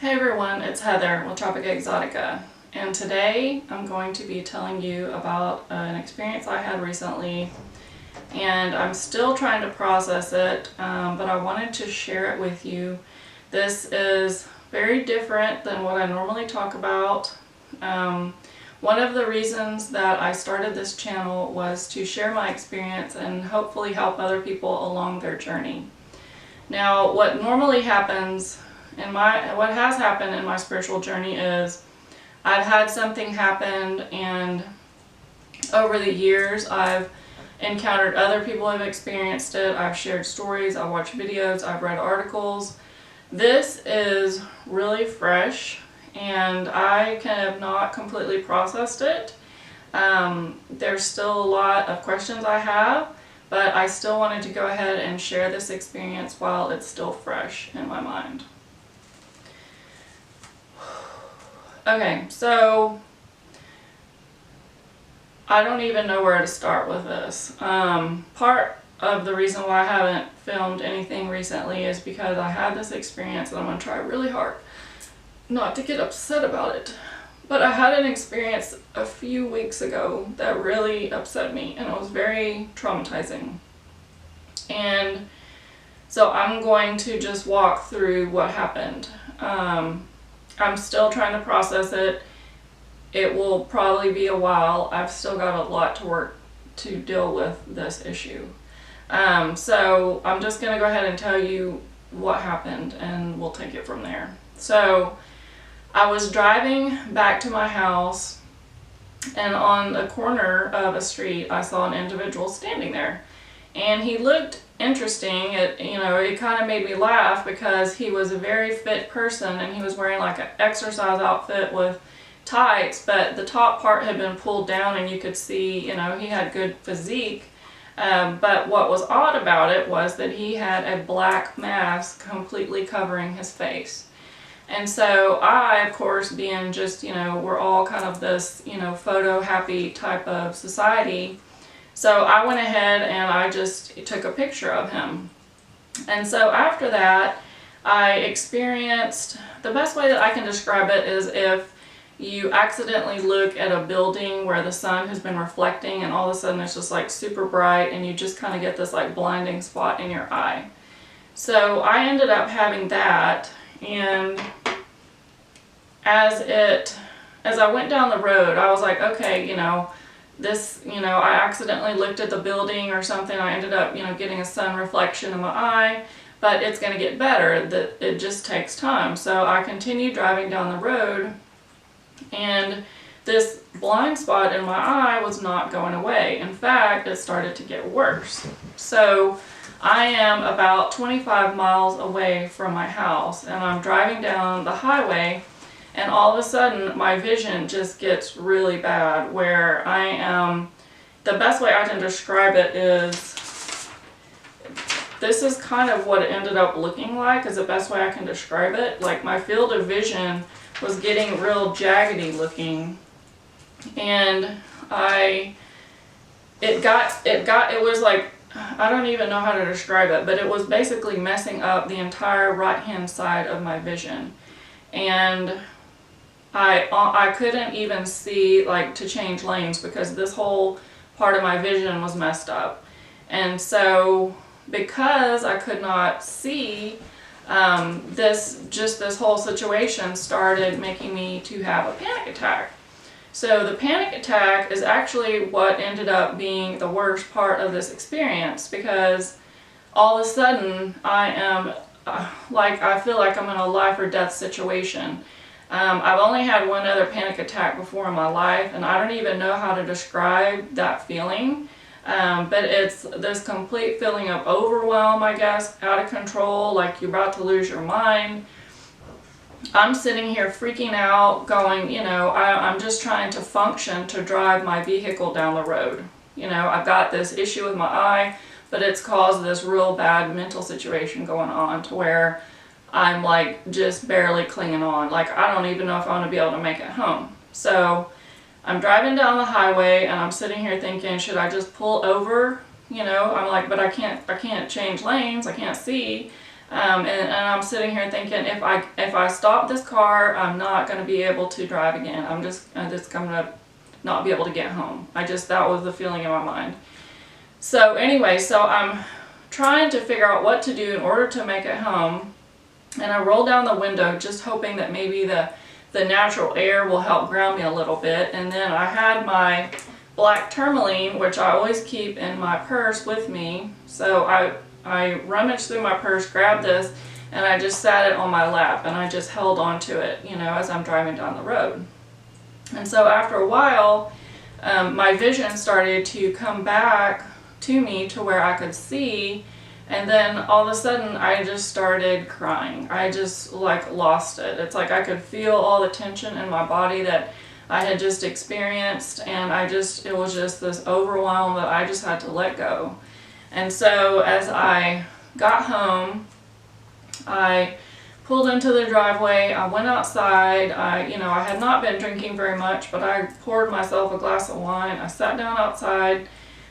Hey everyone, it's Heather with Tropica Exotica, and today I'm going to be telling you about an experience I had recently, and I'm still trying to process it, but I wanted to share it with you. This is very different than what I normally talk about. One of the reasons that I started this channel was to share my experience and hopefully help other people along their journey. Now, what normally happens what has happened in my spiritual journey is I've had something happen, and over the years I've encountered other people who have experienced it. I've shared stories, I've watched videos, I've read articles. This is really fresh and I have not completely processed it. There's still a lot of questions I have, but I still wanted to go ahead and share this experience while it's still fresh in my mind. Okay, so I don't even know where to start with this. Part of the reason why I haven't filmed anything recently is because I had this experience and I'm going to try really hard not to get upset about it. But I had an experience a few weeks ago that really upset me, and it was very traumatizing. And so I'm going to just walk through what happened. I'm still trying to process it. It will probably be a while. I've still got a lot to work to deal with this issue. So I'm just going to go ahead and tell you what happened and we'll take it from there. So I was driving back to my house, and on the corner of a street I saw an individual standing there, and he looked interesting. It kind of made me laugh because he was a very fit person and he was wearing like an exercise outfit with tights, but the top part had been pulled down and you could see, he had good physique. But what was odd about it was that he had a black mask completely covering his face. And so I, of course, being just, we're all kind of this, photo happy type of society. So I went ahead and I just took a picture of him. And so after that, I experienced, the best way that I can describe it is if you accidentally look at a building where the sun has been reflecting and all of a sudden it's just like super bright and you just kind of get this like blinding spot in your eye. So I ended up having that, and as I went down the road, I was like, okay, I accidentally looked at the building or something. I ended up, getting a sun reflection in my eye, but it's going to get better. That it just takes time. So I continued driving down the road, and this blind spot in my eye was not going away. In fact, it started to get worse. So I am about 25 miles away from my house, and I'm driving down the highway, and all of a sudden my vision just gets really bad, where I am, the best way I can describe it is, this is kind of what it ended up looking like, is the best way I can describe it. Like, my field of vision was getting real jaggedy looking, and it was like, I don't even know how to describe it, but it was basically messing up the entire right hand side of my vision. And I couldn't even see, like, to change lanes because this whole part of my vision was messed up. And so because I could not see, this whole situation started making me to have a panic attack. So the panic attack is actually what ended up being the worst part of this experience, because all of a sudden I am I feel like I'm in a life or death situation. I've only had one other panic attack before in my life, and I don't even know how to describe that feeling. But it's this complete feeling of overwhelm, I guess, out of control, like you're about to lose your mind. I'm sitting here freaking out, going, I'm just trying to function to drive my vehicle down the road. I've got this issue with my eye, but it's caused this real bad mental situation going on to where I'm like just barely clinging on. Like, I don't even know if I'm going to be able to make it home. So I'm driving down the highway and I'm sitting here thinking, should I just pull over? I'm like, but I can't change lanes. I can't see. And I'm sitting here thinking, if I stop this car, I'm not going to be able to drive again. I'm just going to not be able to get home. That was the feeling in my mind. So anyway, so I'm trying to figure out what to do in order to make it home. And I roll down the window just hoping that maybe the natural air will help ground me a little bit. And then I had my black tourmaline, which I always keep in my purse with me. So I rummaged through my purse, grabbed this, and I just sat it on my lap, and I just held on to it, as I'm driving down the road. And so after a while, my vision started to come back to me to where I could see, and then all of a sudden I just started crying. I just lost it. It's like I could feel all the tension in my body that I had just experienced, and it was just this overwhelm that I just had to let go. And so as I got home, I pulled into the driveway, I went outside, I had not been drinking very much, but I poured myself a glass of wine, I sat down outside,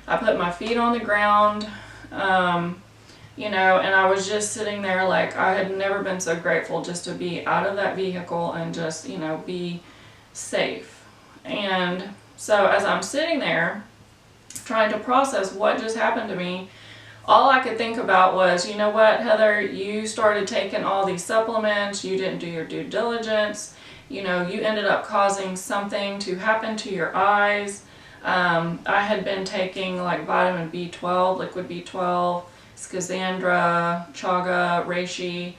I put my feet on the ground, and I was just sitting there like I had never been so grateful just to be out of that vehicle and just, be safe. And so as I'm sitting there trying to process what just happened to me, all I could think about was, you know what, Heather, you started taking all these supplements, you didn't do your due diligence, you ended up causing something to happen to your eyes. I had been taking like vitamin B12, liquid B12, schizandra, chaga, reishi,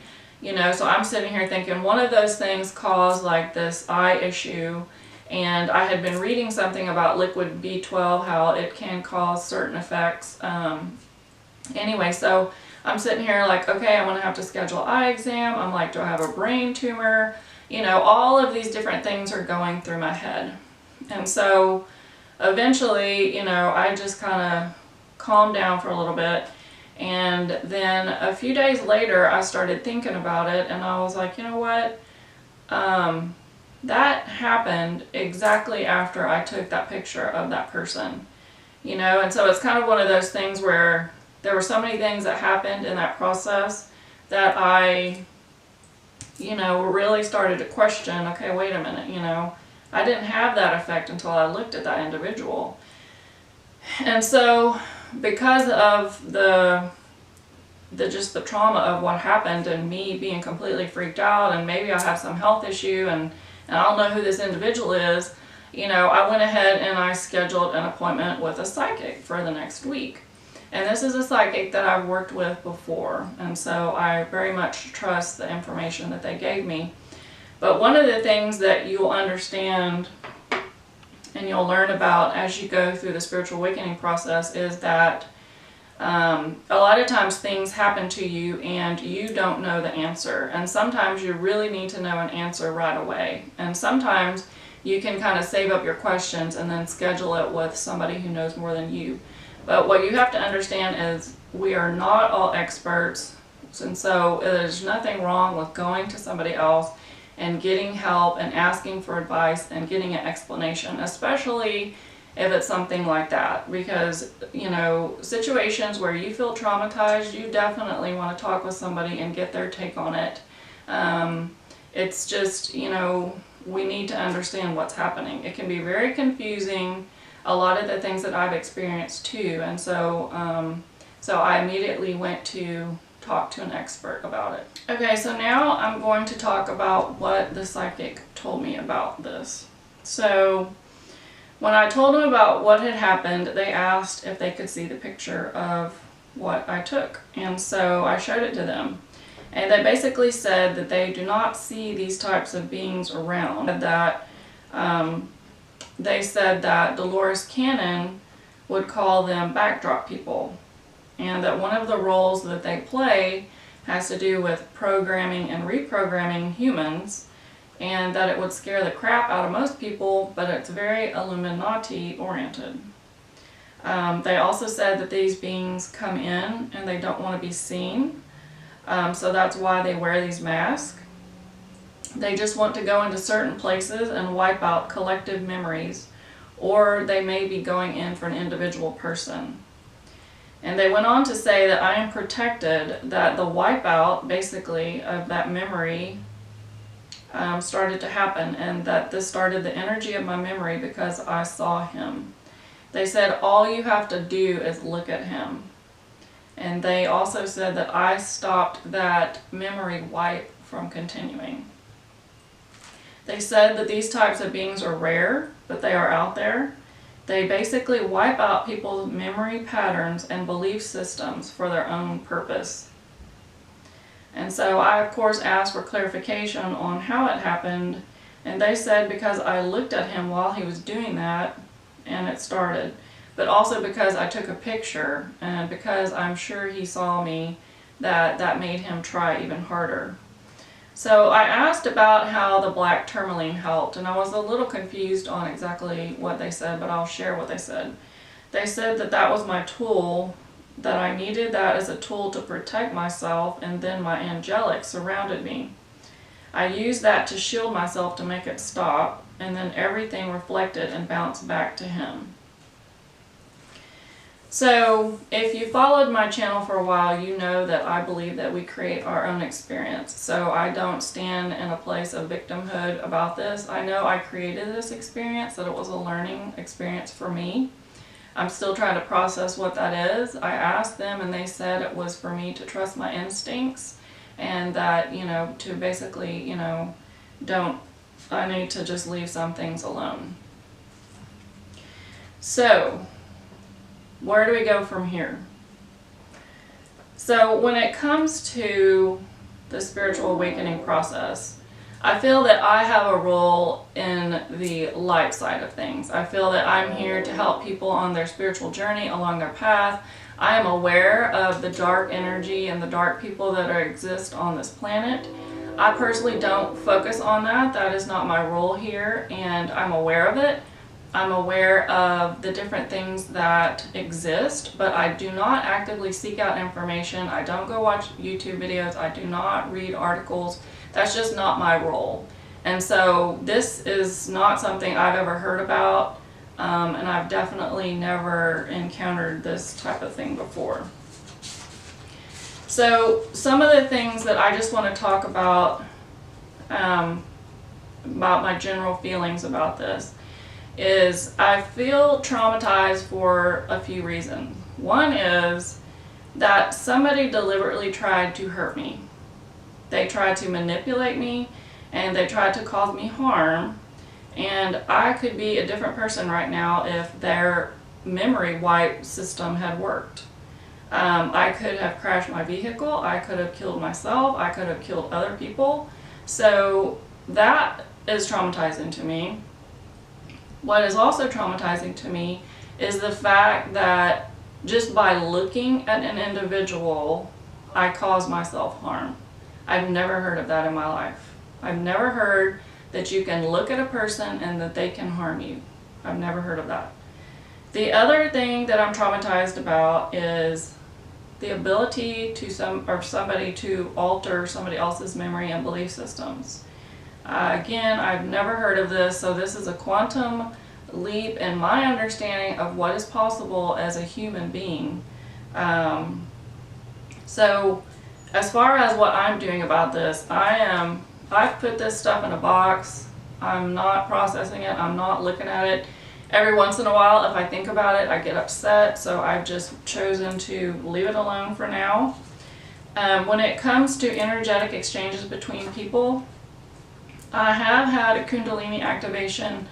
so I'm sitting here thinking one of those things caused like this eye issue. And I had been reading something about liquid B12, how it can cause certain effects. Anyway, so I'm sitting here like, okay, I'm going to have to schedule an eye exam. I'm like, do I have a brain tumor? All of these different things are going through my head. And so eventually, I just kind of calmed down for a little bit. And then a few days later, I started thinking about it, and I was like, you know what? That happened exactly after I took that picture of that person, and so it's kind of one of those things where there were so many things that happened in that process that I, really started to question, okay, wait a minute, I didn't have that effect until I looked at that individual. And so because of the trauma of what happened and me being completely freaked out, and maybe I have some health issue and I don't know who this individual is, I went ahead and I scheduled an appointment with a psychic for the next week. And this is a psychic that I've worked with before, and so I very much trust the information that they gave me. But one of the things that you'll understand and you'll learn about as you go through the spiritual awakening process is that a lot of times things happen to you and you don't know the answer, and sometimes you really need to know an answer right away, and sometimes you can kind of save up your questions and then schedule it with somebody who knows more than you. But what you have to understand is we are not all experts, and so there's nothing wrong with going to somebody else and getting help and asking for advice and getting an explanation, especially if it's something like that, because situations where you feel traumatized, you definitely want to talk with somebody and get their take on it. It's just, we need to understand what's happening. It can be very confusing, a lot of the things that I've experienced too, and so so I immediately went to talk to an expert about it. Okay, so now I'm going to talk about what the psychic told me about this. So when I told them about what had happened, they asked if they could see the picture of what I took. And so I showed it to them. And they basically said that they do not see these types of beings around. That they said that Dolores Cannon would call them backdrop people. And that one of the roles that they play has to do with programming and reprogramming humans, and that it would scare the crap out of most people, but it's very Illuminati oriented. They also said that these beings come in and they don't want to be seen, so that's why they wear these masks. They just want to go into certain places and wipe out collective memories, or they may be going in for an individual person. And they went on to say that I am protected, that the wipeout, basically, of that memory started to happen, and that this started the energy of my memory because I saw him. They said all you have to do is look at him. And they also said that I stopped that memory wipe from continuing. They said that these types of beings are rare, but they are out there. They basically wipe out people's memory patterns and belief systems for their own purpose. And so I, of course, asked for clarification on how it happened, and they said because I looked at him while he was doing that, and it started. But also because I took a picture, and because I'm sure he saw me, that made him try even harder. So I asked about how the black tourmaline helped, and I was a little confused on exactly what they said, but I'll share what they said. They said that that was my tool, that I needed that as a tool to protect myself, and then my angelic surrounded me. I used that to shield myself to make it stop, and then everything reflected and bounced back to him. So, if you followed my channel for a while, you know that I believe that we create our own experience. So I don't stand in a place of victimhood about this. I know I created this experience, that it was a learning experience for me. I'm still trying to process what that is. I asked them and they said it was for me to trust my instincts, and that, to basically, I need to just leave some things alone. So, where do we go from here? So when it comes to the spiritual awakening process, I feel that I have a role in the light side of things. I feel that I'm here to help people on their spiritual journey along their path. I am aware of the dark energy and the dark people that exist on this planet. I personally don't focus on that. That is not my role here, and I'm aware of it. I'm aware of the different things that exist, but I do not actively seek out information. I don't go watch YouTube videos. I do not read articles. That's just not my role. And so this is not something I've ever heard about, and I've definitely never encountered this type of thing before. So some of the things that I just want to talk about my general feelings about this is I feel traumatized for a few reasons. One is that somebody deliberately tried to hurt me. They tried to manipulate me, and they tried to cause me harm, and I could be a different person right now if their memory wipe system had worked. I could have crashed my vehicle, I could have killed myself, I could have killed other people. So that is traumatizing to me. What is also traumatizing to me is the fact that just by looking at an individual, I cause myself harm. I've never heard of that in my life. I've never heard that you can look at a person and that they can harm you. I've never heard of that. The other thing that I'm traumatized about is the ability to somebody to alter somebody else's memory and belief systems. Again, I've never heard of this, so this is a quantum leap in my understanding of what is possible as a human being. So as far as what I'm doing about this, I've put this stuff in a box. I'm not processing it. I'm not looking at it. Every once in a while, if I think about it, I get upset, so I've just chosen to leave it alone for now. When it comes to energetic exchanges between people, I have had a Kundalini activation,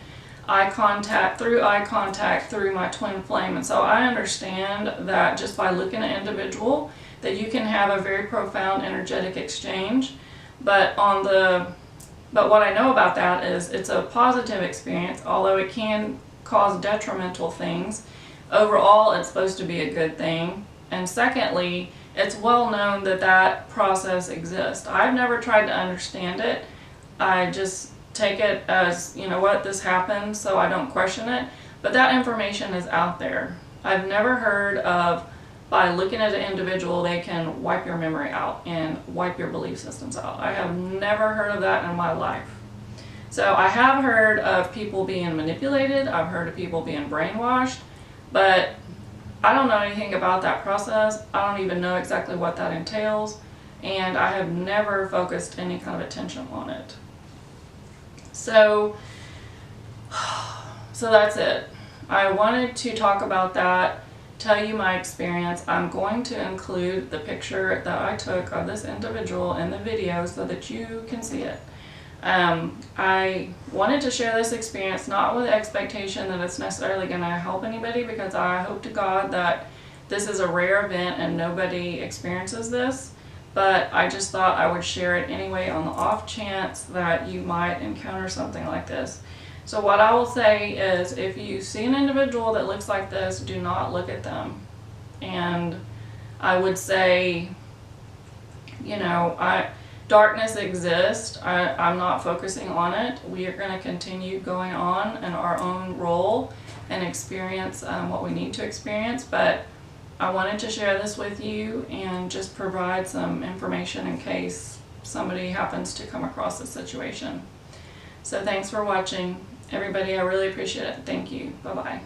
eye contact through my twin flame, and so I understand that just by looking at an individual that you can have a very profound energetic exchange, but what I know about that is it's a positive experience, although it can cause detrimental things. Overall, it's supposed to be a good thing. And secondly, it's well known that that process exists. I've never tried to understand it. I just take it as, what, this happened, so I don't question it. But that information is out there. I've never heard of, by looking at an individual, they can wipe your memory out and wipe your belief systems out. I have never heard of that in my life. So I have heard of people being manipulated. I've heard of people being brainwashed. But I don't know anything about that process. I don't even know exactly what that entails, and I have never focused any kind of attention on it. So that's it. I wanted to talk about that, tell you my experience. I'm going to include the picture that I took of this individual in the video so that you can see it. I wanted to share this experience not with the expectation that it's necessarily going to help anybody, because I hope to God that this is a rare event and nobody experiences this, but I just thought I would share it anyway on the off chance that you might encounter something like this. So what I will say is, if you see an individual that looks like this, do not look at them. And I would say, you know, darkness exists. I'm not focusing on it. We are going to continue going on in our own role and experience what we need to experience. But I wanted to share this with you and just provide some information in case somebody happens to come across this situation. So thanks for watching. Everybody, I really appreciate it. Thank you. Bye-bye.